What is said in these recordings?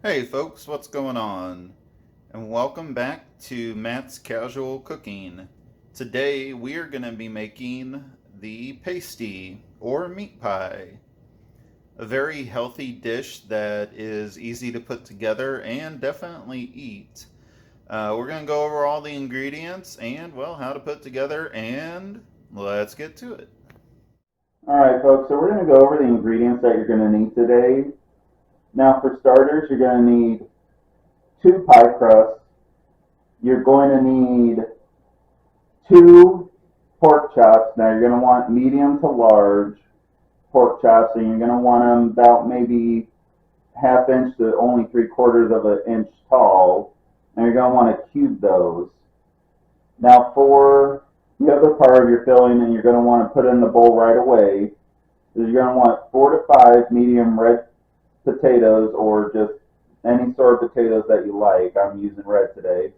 Hey folks, what's going on? And welcome back to Matt's Casual Cooking. Today we are going to be making the pasty or meat pie, a very healthy dish that is easy to put together and definitely eat. We're going to go over all the ingredients and, well, how to put together, and let's get to it. Alright folks, so we're going to go over the ingredients that you're going to need today. Now for starters, you're going to need 2 pie crusts. You're going to need 2 pork chops. Now you're going to want medium to large pork chops, and you're going to want them about maybe ½ inch to only 3/4 of an inch tall. And you're going to want to cube those. Now for the other part of your filling, and you're going to want to put in the bowl right away, is you're going to want 4 to 5 medium red potatoes, or just any sort of potatoes that you like. I'm using red today.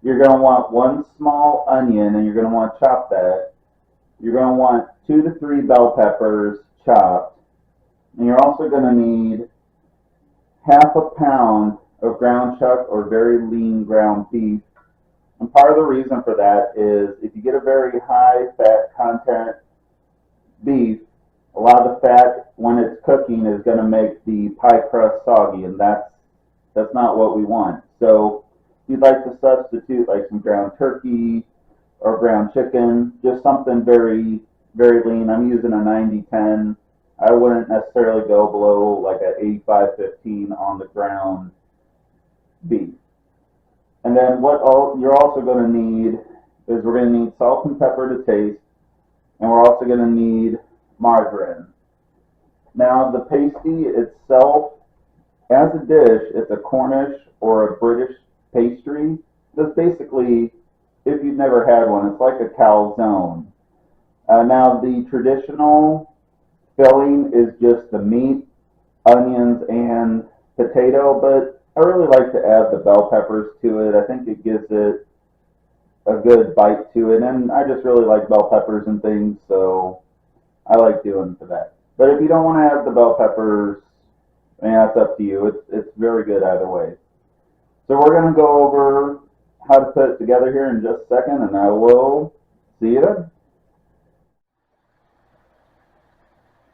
You're going to want 1 small onion, and you're going to want to chop that. You're going to want 2 to 3 bell peppers chopped. And you're also going to need ½ pound of ground chuck or very lean ground beef. And part of the reason for that is if you get a very high fat content beef, a lot of the fat when it's cooking is going to make the pie crust soggy, and that's not what we want. So if you'd like to substitute like some ground turkey or ground chicken, just something very, very lean. I'm using a 90-10. I wouldn't necessarily go below like an 85-15 on the ground beef. And then you're also going to need is we're going to need salt and pepper to taste, and we're also going to need margarine. Now the pasty itself, as a dish, it's a Cornish or a British pastry. That's basically, if you've never had one, it's like a calzone. Now the traditional filling is just the meat, onions, and potato, but I really like to add the bell peppers to it. I think it gives it a good bite to it, and I just really like bell peppers and things, so I like doing for that. But if you don't want to add the bell peppers, that's up to you. It's very good either way. So we're going to go over how to put it together here in just a second, and I will see you then.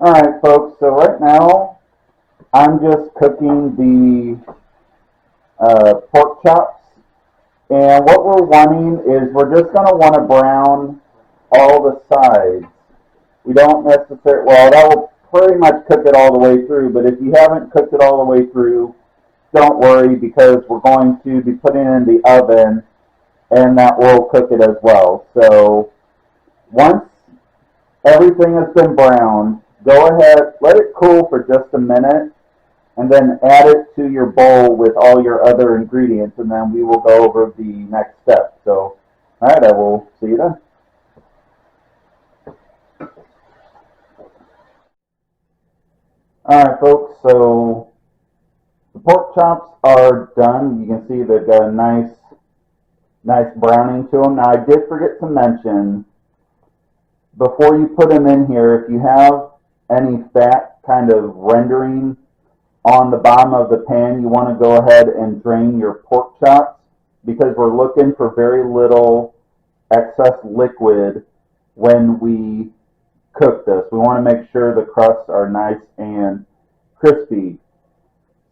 Alright folks, so right now I'm just cooking the pork chops, and what we're wanting is we're just going to want to brown all the sides. We don't necessarily, well, that will pretty much cook it all the way through, but if you haven't cooked it all the way through, don't worry, because we're going to be putting it in the oven, and that will cook it as well. So once everything has been browned, go ahead, let it cool for just a minute, and then add it to your bowl with all your other ingredients, and then we will go over the next step. So, all right, I will see you then. All right, folks, so the pork chops are done. You can see they've got a nice browning to them. Now, I did forget to mention, before you put them in here, if you have any fat kind of rendering on the bottom of the pan, you want to go ahead and drain your pork chops, because we're looking for very little excess liquid when we cook this. We want to make sure the crusts are nice and crispy.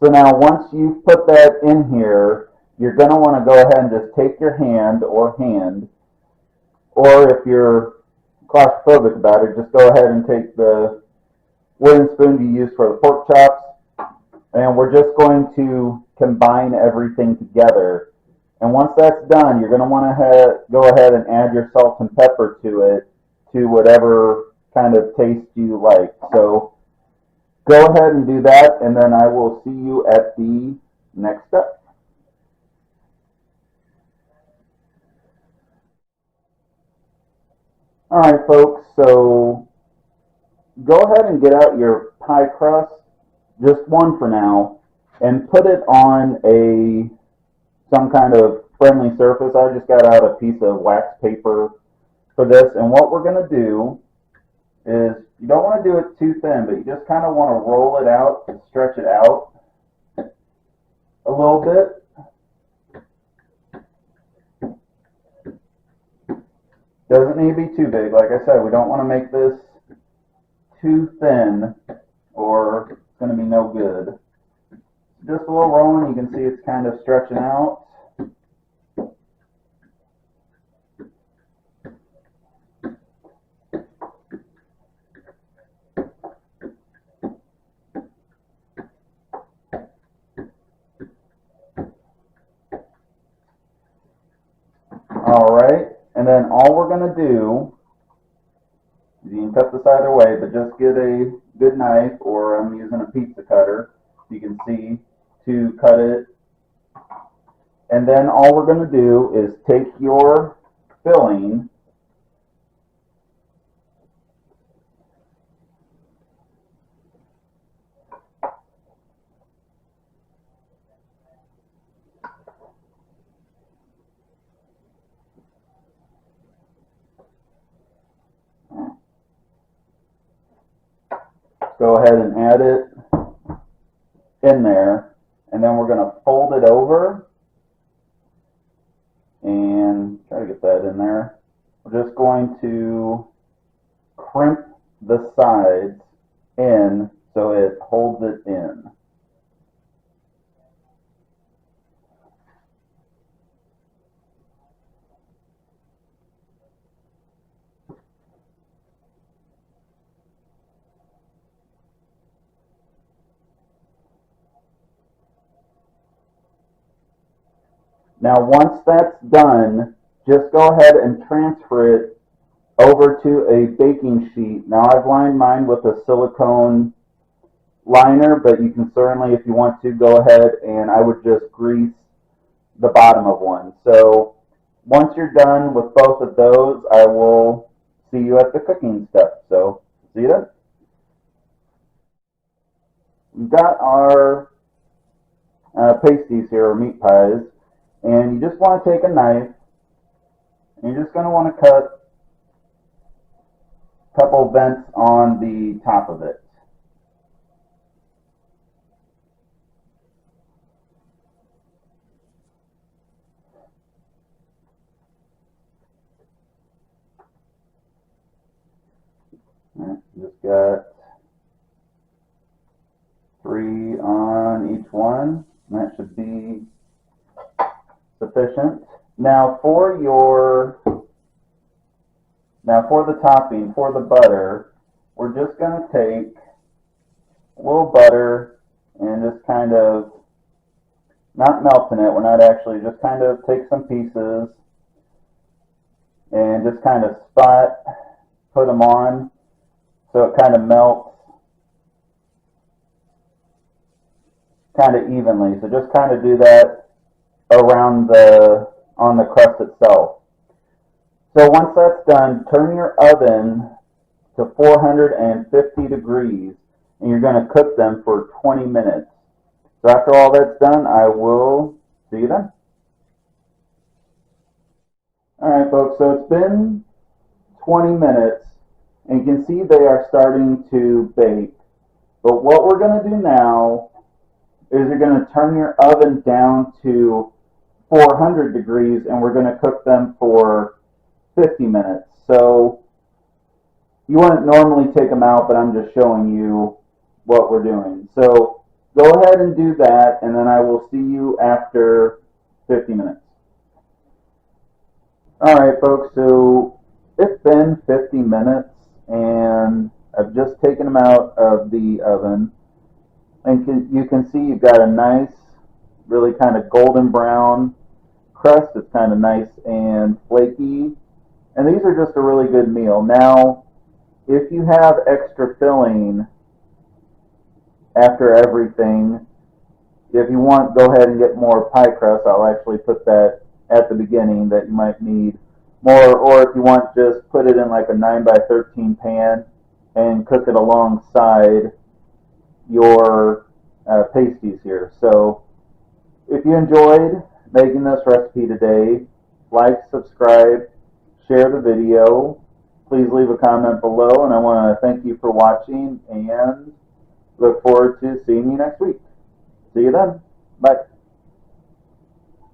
So now once you've put that in here, you're going to want to go ahead and just take your hand, or if you're claustrophobic about it, just go ahead and take the wooden spoon you use for the pork chops, and we're just going to combine everything together. And once that's done, you're going to want to go ahead and add your salt and pepper to it, to whatever kind of taste you like. So go ahead and do that, and then I will see you at the next step. Alright folks, so go ahead and get out your pie crust, just one for now, and put it on some kind of friendly surface. I just got out a piece of wax paper for this, and what we're going to do is, you don't want to do it too thin, but you just kind of want to roll it out and stretch it out. little bit. Doesn't need to be too big. Like I said, we don't want to make this too thin or it's going to be no good. Just a little rolling. You can see it's kind of stretching out. Alright, and then all we're going to do, you can cut this either way, but just get a good knife, or I'm using a pizza cutter, you can see, to cut it. And then all we're going to do is take your filling go ahead and add it in there, and then we're going to fold it over and try to get that in there. We're just going to crimp the sides in so it holds it in. Now once that's done, just go ahead and transfer it over to a baking sheet. Now I've lined mine with a silicone liner, but you can certainly, if you want to, go ahead and I would just grease the bottom of one. So once you're done with both of those, I will see you at the cooking step. So see you then. We've got our pasties here, or meat pies. And you just want to take a knife, and you're just going to want to cut a couple vents on the top of it. Just got 3 on each one, and that should be sufficient. Now for the topping, for the butter, we're just going to take a little butter and just kind of, not melting it, we're not actually, just kind of take some pieces and just kind of put them on so it kind of melts kind of evenly. So just kind of do that around on the crust itself. So once that's done, turn your oven to 450 degrees, and you're going to cook them for 20 minutes. So after all that's done, I will see you then. Alright folks, so it's been 20 minutes, and you can see they are starting to bake. But what we're going to do now is you're going to turn your oven down to 400 degrees, and we're going to cook them for 50 minutes. So you wouldn't normally take them out, but I'm just showing you what we're doing. So go ahead and do that, and then I will see you after 50 minutes. Alright folks, so it's been 50 minutes, and I've just taken them out of the oven. And you can see you've got a nice, really kind of golden brown crust. It's kind of nice and flaky. And these are just a really good meal. Now, if you have extra filling after everything, if you want, go ahead and get more pie crust. I'll actually put that at the beginning, that you might need more. Or if you want, just put it in like a 9x13 pan and cook it alongside your pasties here. So if you enjoyed making this recipe today, like, subscribe, share the video. Please leave a comment below, and I want to thank you for watching and look forward to seeing you next week. See you then. Bye.